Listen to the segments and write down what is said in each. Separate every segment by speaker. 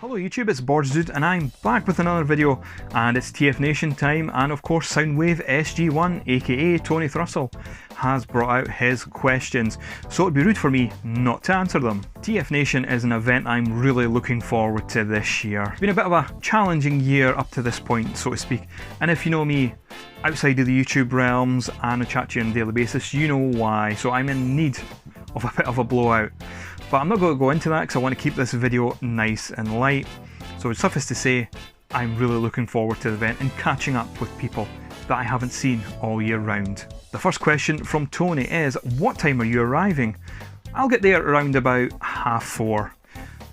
Speaker 1: Hello YouTube, it's Dude and I'm back with another video, and it's TF Nation time, and of course Soundwave SG1 aka Tony Thrussell has brought out his questions, so it'd be rude for me not to answer them. TF Nation is an event I'm really looking forward to this year. It's been a bit of a challenging year up to this point, so to speak, and if you know me outside of the YouTube realms and I chat to you on a daily basis, you know why, so I'm in need of a bit of a blowout. But I'm not going to go into that because I want to keep this video nice and light. So suffice to say, I'm really looking forward to the event and catching up with people that I haven't seen all year round. The first question from Tony is, what time are you arriving? I'll get there around about 4:30.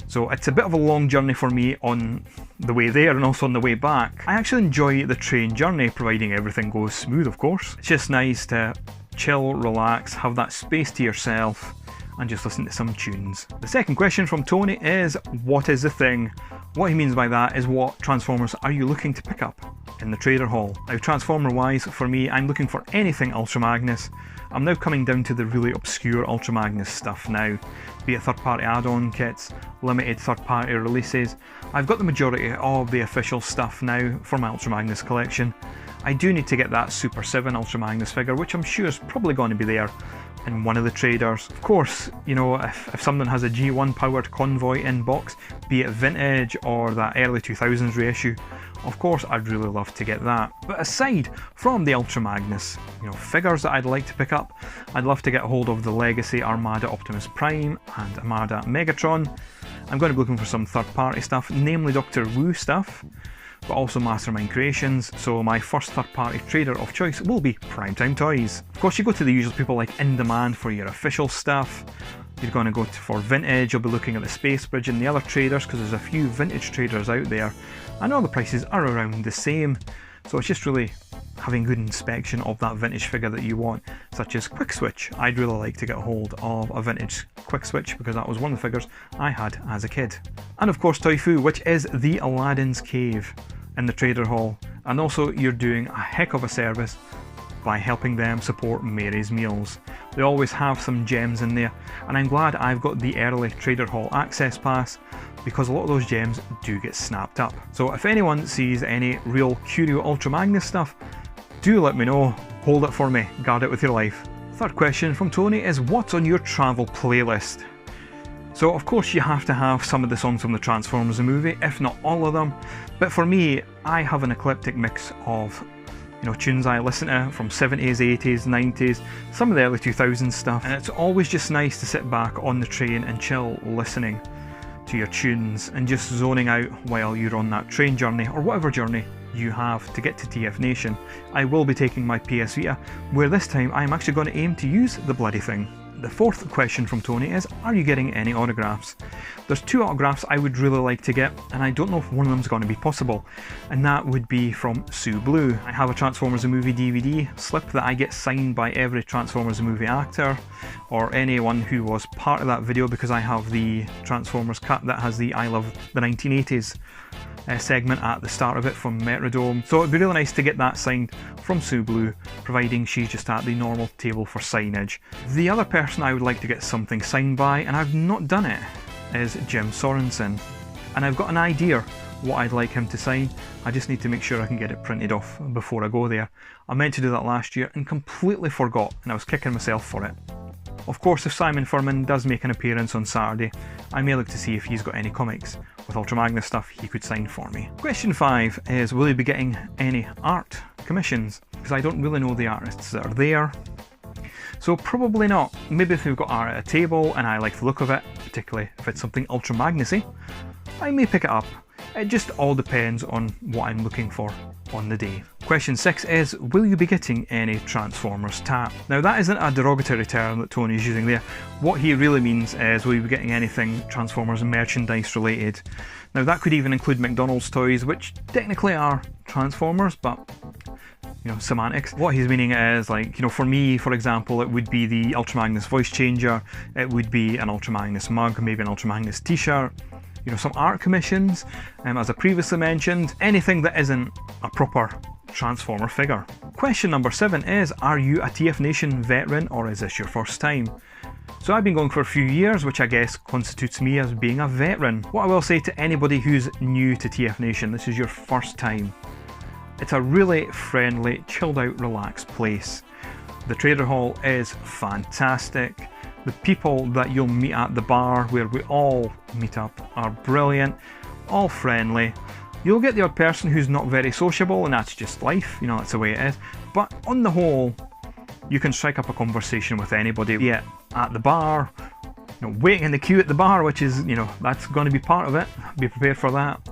Speaker 1: So it's a bit of a long journey for me on the way there and also on the way back. I actually enjoy the train journey, providing everything goes smooth of course. It's just nice to chill, relax, have that space to yourself and just listen to some tunes. The second question from Tony is, what is the thing? What he means by that is, what Transformers are you looking to pick up in the Trader Hall? Now Transformer wise, for me, I'm looking for anything Ultra Magnus. I'm now coming down to the really obscure Ultra Magnus stuff now, be it third party add-on kits, limited third party releases. I've got the majority of the official stuff now for my Ultra Magnus collection. I do need to get that Super 7 Ultra Magnus figure, which I'm sure is probably going to be there in one of the traders. Of course, you know, if someone has a G1 powered convoy in box, be it vintage or that early 2000s reissue, of course I'd really love to get that. But aside from the Ultra Magnus, you know, figures that I'd like to pick up, I'd love to get a hold of the Legacy Armada Optimus Prime and Armada Megatron. I'm going to be looking for some third party stuff, namely Doctor Wu stuff, but also Mastermind Creations, so my first third party trader of choice will be Primetime Toys. Of course you go to the usual people like In Demand for your official stuff. You're going to go for vintage, you'll be looking at the Space Bridge and the other traders because there's a few vintage traders out there and all the prices are around the same, so it's just really having good inspection of that vintage figure that you want, such as Quick Switch. I'd really like to get a hold of a vintage Quick Switch because that was one of the figures I had as a kid. And of course Toy Fu, which is the Aladdin's Cave in the Trader Hall, and also you're doing a heck of a service by helping them support Mary's Meals. They always have some gems in there, and I'm glad I've got the early Trader Hall access pass because a lot of those gems do get snapped up. So if anyone sees any real Curio Ultra Magnus stuff, do let me know, hold it for me, guard it with your life. Third question from Tony is, what's on your travel playlist? So of course you have to have some of the songs from the Transformers movie, if not all of them, but for me I have an eclectic mix of, you know, tunes I listen to from 70s, 80s, 90s, some of the early 2000s stuff, and it's always just nice to sit back on the train and chill listening to your tunes and just zoning out while you're on that train journey or whatever journey you have to get to TF Nation. I will be taking my PS Vita, where this time I'm actually going to aim to use the bloody thing. The fourth question from Tony is, are you getting any autographs? There's two autographs I would really like to get, and I don't know if one of them is going to be possible, and that would be from Sue Blue. I have a Transformers the Movie DVD slip that I get signed by every Transformers the Movie actor, or anyone who was part of that video, because I have the Transformers cut that has the I Love the 1980s segment at the start of it from Metrodome. So it'd be really nice to get that signed from Sue Blue, providing she's just at the normal table for signage. The other person I would like to get something signed by, and I've not done it, is Jim Sorensen. And I've got an idea what I'd like him to sign. I just need to make sure I can get it printed off before I go there. I meant to do that last year and completely forgot, and I was kicking myself for it. Of course, if Simon Furman does make an appearance on Saturday, I may look to see if he's got any comics with Ultra Magnus stuff he could sign for me. Question 5 is, will you be getting any art commissions? Because I don't really know the artists that are there. So probably not. Maybe if they've got art at a table and I like the look of it, particularly if it's something Ultra Magnus-y, I may pick it up. It just all depends on what I'm looking for on the day. Question 6 is, will you be getting any Transformers tap? Now that isn't a derogatory term that Tony's using there. What he really means is, will you be getting anything Transformers merchandise related? Now that could even include McDonald's toys, which technically are Transformers, but you know, semantics. What he's meaning is, like, you know, for me, for example, it would be the Ultra Magnus voice changer, it would be an Ultra Magnus mug, maybe an Ultra Magnus t-shirt, you know, some art commissions, as I previously mentioned, anything that isn't a proper Transformer figure. Question number 7 is, are you a TF Nation veteran or is this your first time? So I've been going for a few years, which I guess constitutes me as being a veteran. What I will say to anybody who's new to TF Nation, this is your first time. It's a really friendly, chilled out, relaxed place. The Trader Hall is fantastic. The people that you'll meet at the bar where we all meet up are brilliant, all friendly. You'll get the odd person who's not very sociable, and that's just life, you know, that's the way it is. But on the whole, you can strike up a conversation with anybody, be it at the bar, you know, waiting in the queue at the bar, which is, you know, that's going to be part of it, be prepared for that.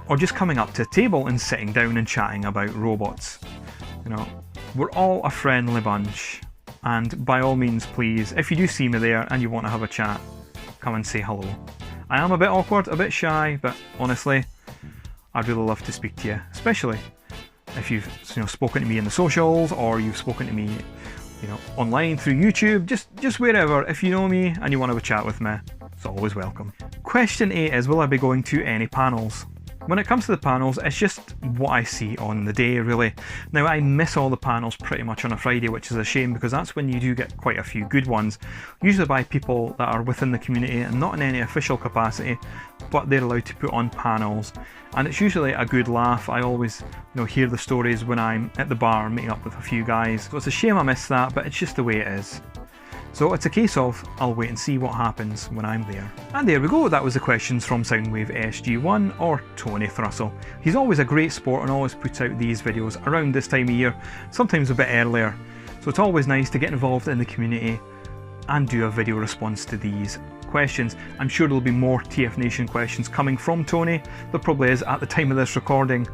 Speaker 1: Or just coming up to a table and sitting down and chatting about robots. You know, we're all a friendly bunch, and by all means, please, if you do see me there and you want to have a chat, come and say hello. I am a bit awkward, a bit shy, but honestly, I'd really love to speak to you, especially if you've, you know, spoken to me in the socials, or you've spoken to me, you know, online through YouTube, just wherever. If you know me and you want to have a chat with me, it's always welcome. Question 8 is, will I be going to any panels? When it comes to the panels, it's just what I see on the day, really. Now, I miss all the panels pretty much on a Friday, which is a shame, because that's when you do get quite a few good ones, usually by people that are within the community and not in any official capacity, but they're allowed to put on panels, and it's usually a good laugh. I always, you know, hear the stories when I'm at the bar meeting up with a few guys, so it's a shame I missed that, but it's just the way it is. So it's a case of, I'll wait and see what happens when I'm there. And there we go, that was the questions from Soundwave SG1, or Tony Thrussell. He's always a great sport and always puts out these videos around this time of year, sometimes a bit earlier. So it's always nice to get involved in the community and do a video response to these questions. I'm sure there'll be more TF Nation questions coming from Tony. There probably is at the time of this recording,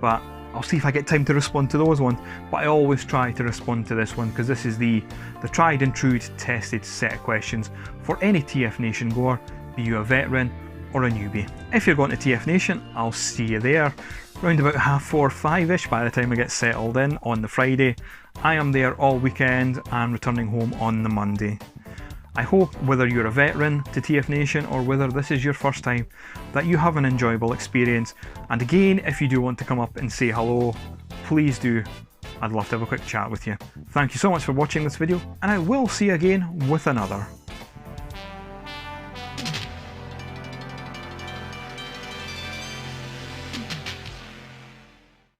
Speaker 1: but I'll see if I get time to respond to those ones, but I always try to respond to this one because this is the tried and true tested set of questions for any TF Nation goer, be you a veteran or a newbie. If you're going to TF Nation, I'll see you there round about 4:30, 5ish by the time I get settled in on the Friday. I am there all weekend and returning home on the Monday. I hope whether you're a veteran to TF Nation or whether this is your first time, that you have an enjoyable experience. And again, if you do want to come up and say hello, please do. I'd love to have a quick chat with you. Thank you so much for watching this video, and I will see you again with another.